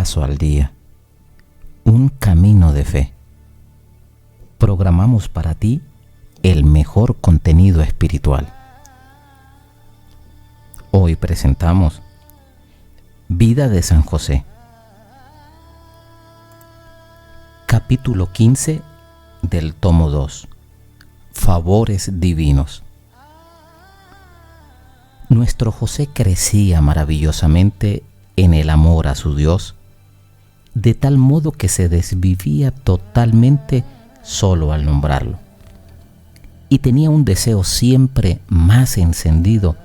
paso al día, un camino de fe. Programamos para ti el mejor contenido espiritual. Hoy presentamos Vida de San José. Capítulo 15 del tomo 2. Favores divinos. Nuestro José crecía maravillosamente en el amor a su Dios, de tal modo que se desvivía totalmente solo al nombrarlo, y tenía un deseo siempre más encendido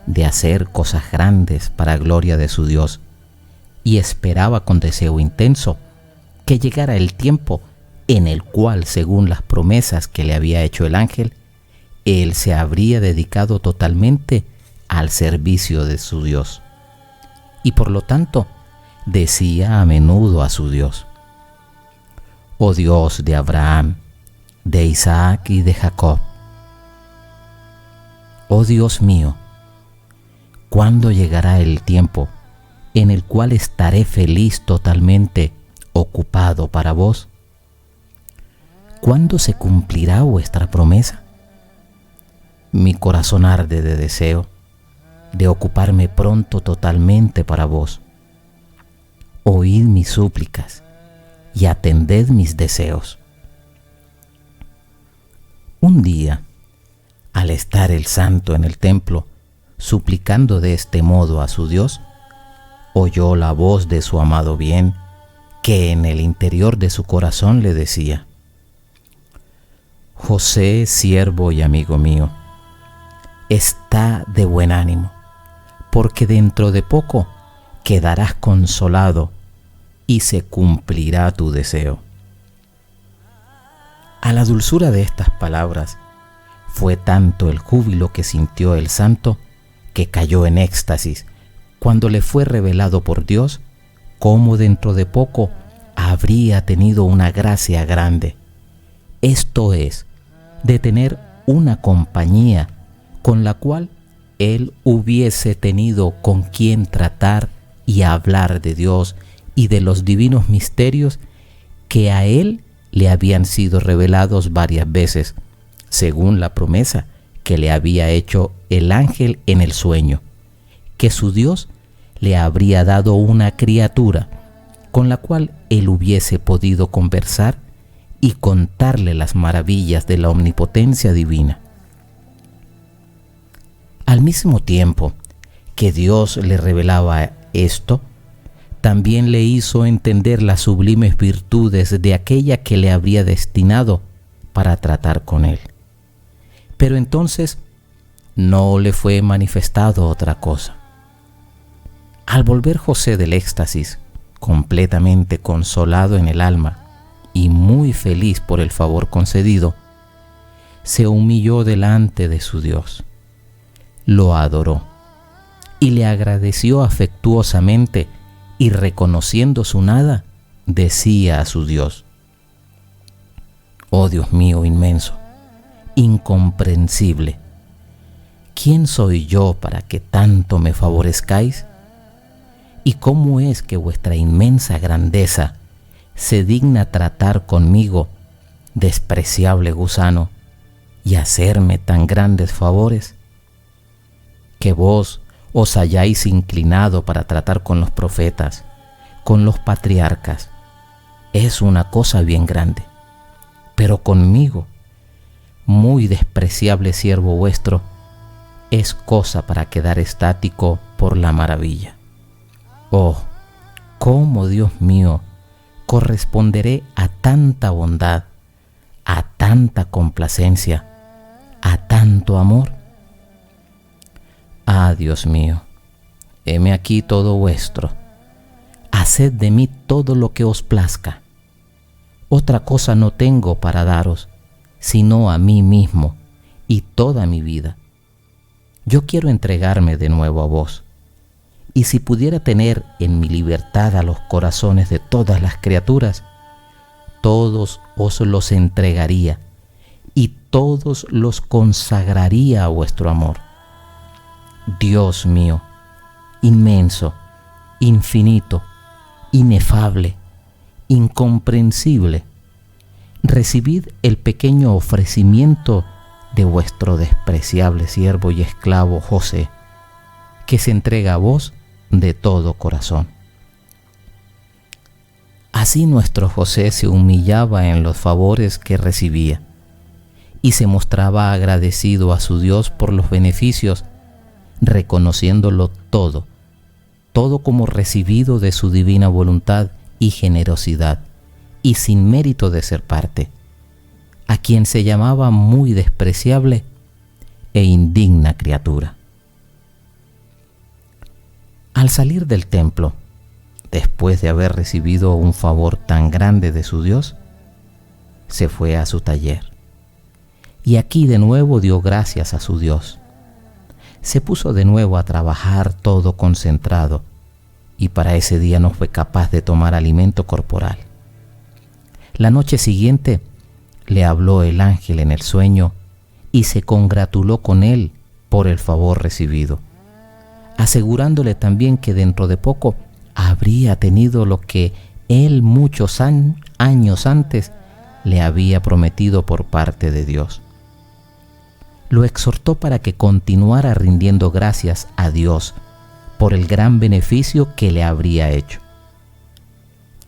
de hacer cosas grandes para gloria de su Dios, y esperaba con deseo intenso que llegara el tiempo en el cual, según las promesas que le había hecho el ángel, él se habría dedicado totalmente al servicio de su Dios. Y por lo tanto, decía a menudo a su Dios: «Oh Dios de Abraham, de Isaac y de Jacob, oh Dios mío, ¿cuándo llegará el tiempo en el cual estaré feliz totalmente ocupado para vos? ¿Cuándo se cumplirá vuestra promesa? Mi corazón arde de deseo de ocuparme pronto totalmente para vos. Oíd mis súplicas y atended mis deseos». Un día, al estar el santo en el templo, suplicando de este modo a su Dios, oyó la voz de su amado bien, que en el interior de su corazón le decía: «José, siervo y amigo mío, está de buen ánimo, porque dentro de poco quedarás consolado y se cumplirá tu deseo». A la dulzura de estas palabras fue tanto el júbilo que sintió el santo que cayó en éxtasis cuando le fue revelado por Dios cómo dentro de poco habría tenido una gracia grande, esto es, de tener una compañía con la cual él hubiese tenido con quien tratar y hablar de Dios y de los divinos misterios que a él le habían sido revelados varias veces, según la promesa que le había hecho el ángel en el sueño, que su Dios le habría dado una criatura con la cual él hubiese podido conversar y contarle las maravillas de la omnipotencia divina. Al mismo tiempo que Dios le revelaba esto, también le hizo entender las sublimes virtudes de aquella que le habría destinado para tratar con él. Pero entonces no le fue manifestado otra cosa. Al volver José del éxtasis, completamente consolado en el alma y muy feliz por el favor concedido, se humilló delante de su Dios, lo adoró y le agradeció afectuosamente, y reconociendo su nada, decía a su Dios: «Oh Dios mío inmenso, incomprensible, ¿quién soy yo para que tanto me favorezcáis? ¿Y cómo es que vuestra inmensa grandeza se digna tratar conmigo, despreciable gusano, y hacerme tan grandes favores? Que vos os hayáis inclinado para tratar con los profetas, con los patriarcas, es una cosa bien grande, pero conmigo, muy despreciable siervo vuestro, es cosa para quedar estático por la maravilla. Oh, cómo, Dios mío, corresponderé a tanta bondad, a tanta complacencia, a tanto amor. Ah, Dios mío, heme aquí todo vuestro, haced de mí todo lo que os plazca. Otra cosa no tengo para daros, sino a mí mismo y toda mi vida. Yo quiero entregarme de nuevo a vos, y si pudiera tener en mi libertad a los corazones de todas las criaturas, todos os los entregaría y todos los consagraría a vuestro amor. Dios mío, inmenso, infinito, inefable, incomprensible, recibid el pequeño ofrecimiento de vuestro despreciable siervo y esclavo José, que se entrega a vos de todo corazón. Así nuestro José se humillaba en los favores que recibía y se mostraba agradecido a su Dios por los beneficios, reconociéndolo todo como recibido de su divina voluntad y generosidad, y sin mérito de ser parte, a quien se llamaba muy despreciable e indigna criatura. Al salir del templo, después de haber recibido un favor tan grande de su Dios, se fue a su taller. Y aquí de nuevo dio gracias a su Dios. Se puso de nuevo a trabajar todo concentrado, y para ese día no fue capaz de tomar alimento corporal. La noche siguiente le habló el ángel en el sueño y se congratuló con él por el favor recibido, asegurándole también que dentro de poco habría tenido lo que él muchos años antes le había prometido por parte de Dios. Lo exhortó para que continuara rindiendo gracias a Dios por el gran beneficio que le habría hecho.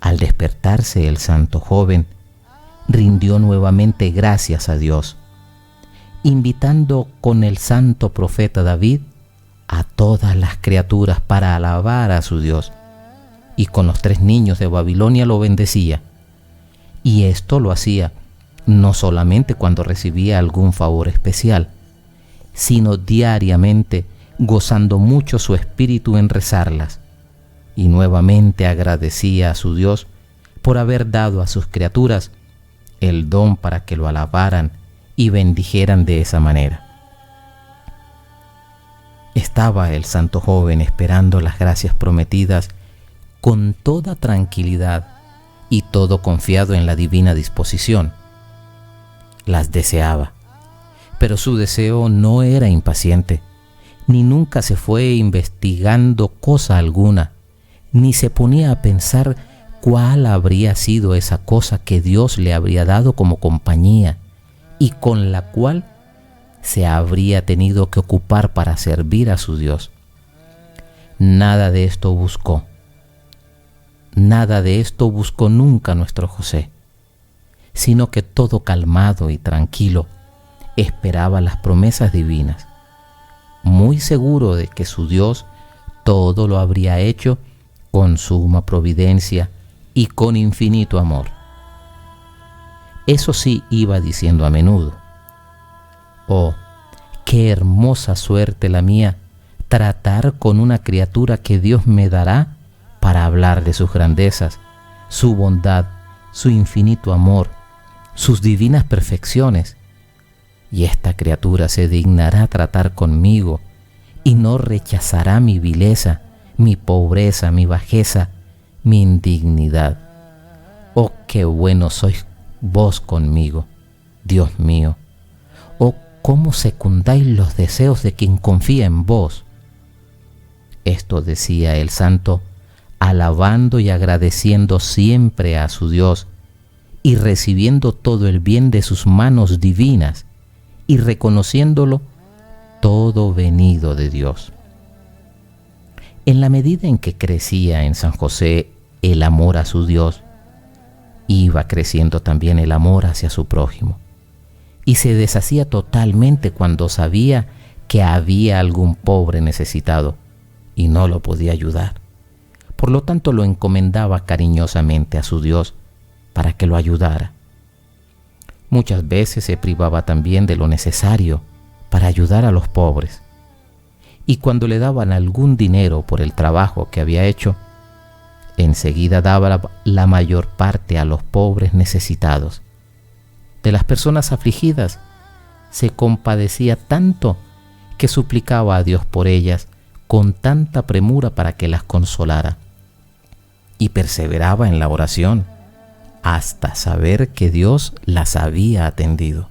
Al despertarse el santo joven, rindió nuevamente gracias a Dios, invitando con el santo profeta David a todas las criaturas para alabar a su Dios, y con los 3 niños de Babilonia lo bendecía. Y esto lo hacía no solamente cuando recibía algún favor especial, sino diariamente, gozando mucho su espíritu en rezarlas, y nuevamente agradecía a su Dios por haber dado a sus criaturas el don para que lo alabaran y bendijeran de esa manera. Estaba el santo joven esperando las gracias prometidas con toda tranquilidad y todo confiado en la divina disposición. Las deseaba, pero su deseo no era impaciente, ni nunca se fue investigando cosa alguna, ni se ponía a pensar cuál habría sido esa cosa que Dios le habría dado como compañía y con la cual se habría tenido que ocupar para servir a su Dios. Nada de esto buscó. Nada de esto buscó nunca nuestro José, sino que todo calmado y tranquilo esperaba las promesas divinas, muy seguro de que su Dios todo lo habría hecho con suma providencia y con infinito amor. Eso sí iba diciendo a menudo: oh, qué hermosa suerte la mía, tratar con una criatura que Dios me dará para hablar de sus grandezas, su bondad, su infinito amor, sus divinas perfecciones. Y esta criatura se dignará tratar conmigo y no rechazará mi vileza, mi pobreza, mi bajeza, mi indignidad. Oh, qué bueno sois vos conmigo, Dios mío. Oh, cómo secundáis los deseos de quien confía en vos. Esto decía el santo, alabando y agradeciendo siempre a su Dios y recibiendo todo el bien de sus manos divinas y reconociéndolo todo venido de Dios. En la medida en que crecía en San José el amor a su Dios, iba creciendo también el amor hacia su prójimo, y se deshacía totalmente cuando sabía que había algún pobre necesitado y no lo podía ayudar. Por lo tanto, lo encomendaba cariñosamente a su Dios para que lo ayudara. Muchas veces se privaba también de lo necesario para ayudar a los pobres, y cuando le daban algún dinero por el trabajo que había hecho, enseguida daba la mayor parte a los pobres necesitados. De las personas afligidas se compadecía tanto que suplicaba a Dios por ellas con tanta premura para que las consolara, y perseveraba en la oración hasta saber que Dios las había atendido.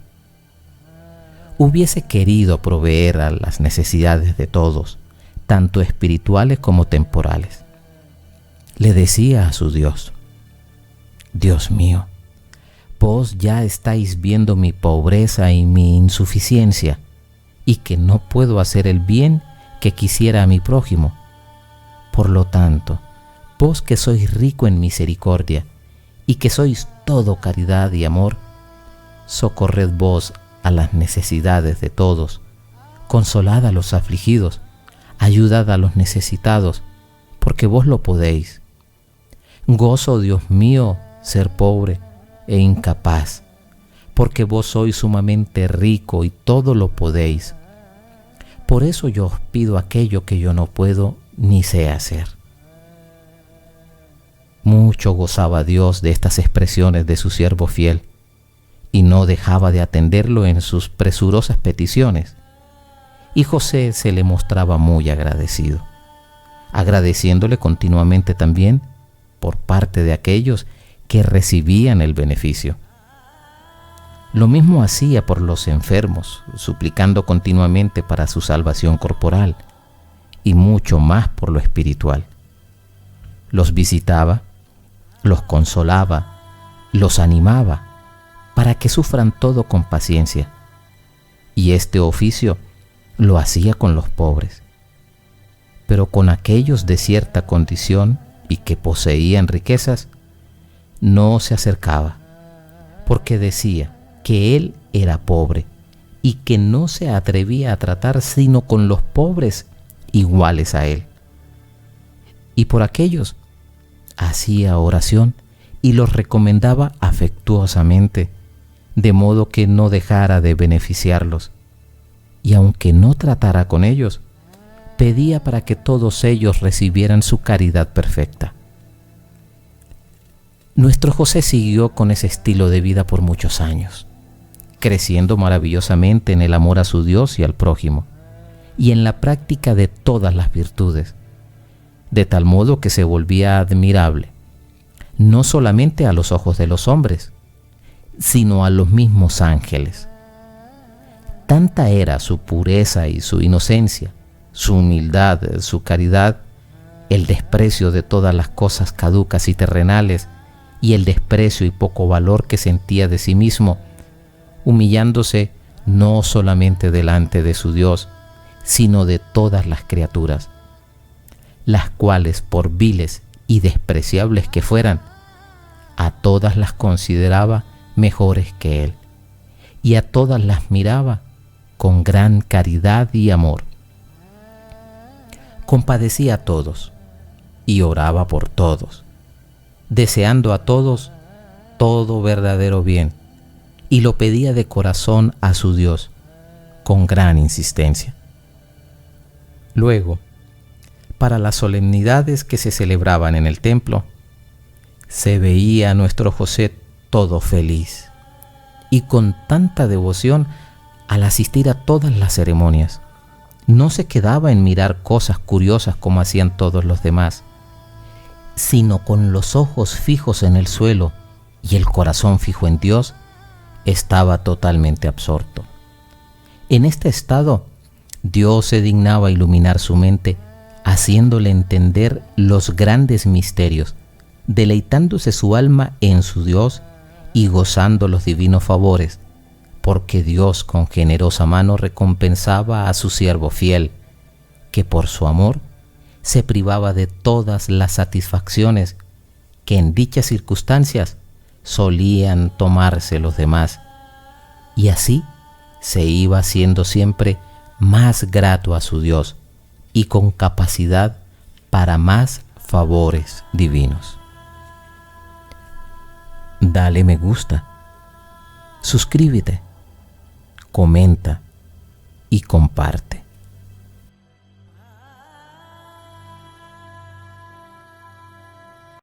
Hubiese querido proveer a las necesidades de todos, tanto espirituales como temporales. le decía a su Dios: Dios mío, vos ya estáis viendo mi pobreza y mi insuficiencia, y que no puedo hacer el bien que quisiera a mi prójimo. Por lo tanto, vos que sois rico en misericordia, y que sois todo caridad y amor, socorred vos a las necesidades de todos, consolad a los afligidos, ayudad a los necesitados, porque vos lo podéis. Gozo, Dios mío, ser pobre e incapaz, porque vos sois sumamente rico y todo lo podéis. Por eso yo os pido aquello que yo no puedo ni sé hacer. Mucho gozaba Dios de estas expresiones de su siervo fiel, y no dejaba de atenderlo en sus presurosas peticiones. Y José se le mostraba muy agradecido, agradeciéndole continuamente también por parte de aquellos que recibían el beneficio. Lo mismo hacía por los enfermos, suplicando continuamente para su salvación corporal, y mucho más por lo espiritual. Los visitaba, los consolaba, los animaba, para que sufran todo con paciencia, y este oficio lo hacía con los pobres. Pero con aquellos de cierta condición y que poseían riquezas, no se acercaba, porque decía que él era pobre y que no se atrevía a tratar sino con los pobres iguales a él. Y por aquellos hacía oración y los recomendaba afectuosamente, de modo que no dejara de beneficiarlos, y aunque no tratara con ellos, pedía para que todos ellos recibieran su caridad perfecta. Nuestro José siguió con ese estilo de vida por muchos años, creciendo maravillosamente en el amor a su Dios y al prójimo, y en la práctica de todas las virtudes, de tal modo que se volvía admirable, no solamente a los ojos de los hombres, sino a los mismos ángeles. Tanta era su pureza y su inocencia, su humildad, su caridad, el desprecio de todas las cosas caducas y terrenales, y el desprecio y poco valor que sentía de sí mismo, humillándose no solamente delante de su Dios, sino de todas las criaturas, las cuales, por viles y despreciables que fueran, a todas las consideraba mejores que él, y a todas las miraba con gran caridad y amor. Compadecía a todos y oraba por todos, deseando a todos todo verdadero bien, y lo pedía de corazón a su Dios con gran insistencia. Luego, para las solemnidades que se celebraban en el templo, se veía a nuestro José todo feliz y con tanta devoción al asistir a todas las ceremonias. No se quedaba en mirar cosas curiosas como hacían todos los demás, sino con los ojos fijos en el suelo y el corazón fijo en Dios, estaba totalmente absorto. En este estado, Dios se dignaba iluminar su mente, haciéndole entender los grandes misterios, deleitándose su alma en su Dios y gozando los divinos favores, porque Dios con generosa mano recompensaba a su siervo fiel, que por su amor se privaba de todas las satisfacciones que en dichas circunstancias solían tomarse los demás, y así se iba haciendo siempre más grato a su Dios y con capacidad para más favores divinos. Dale me gusta, suscríbete, comenta y comparte.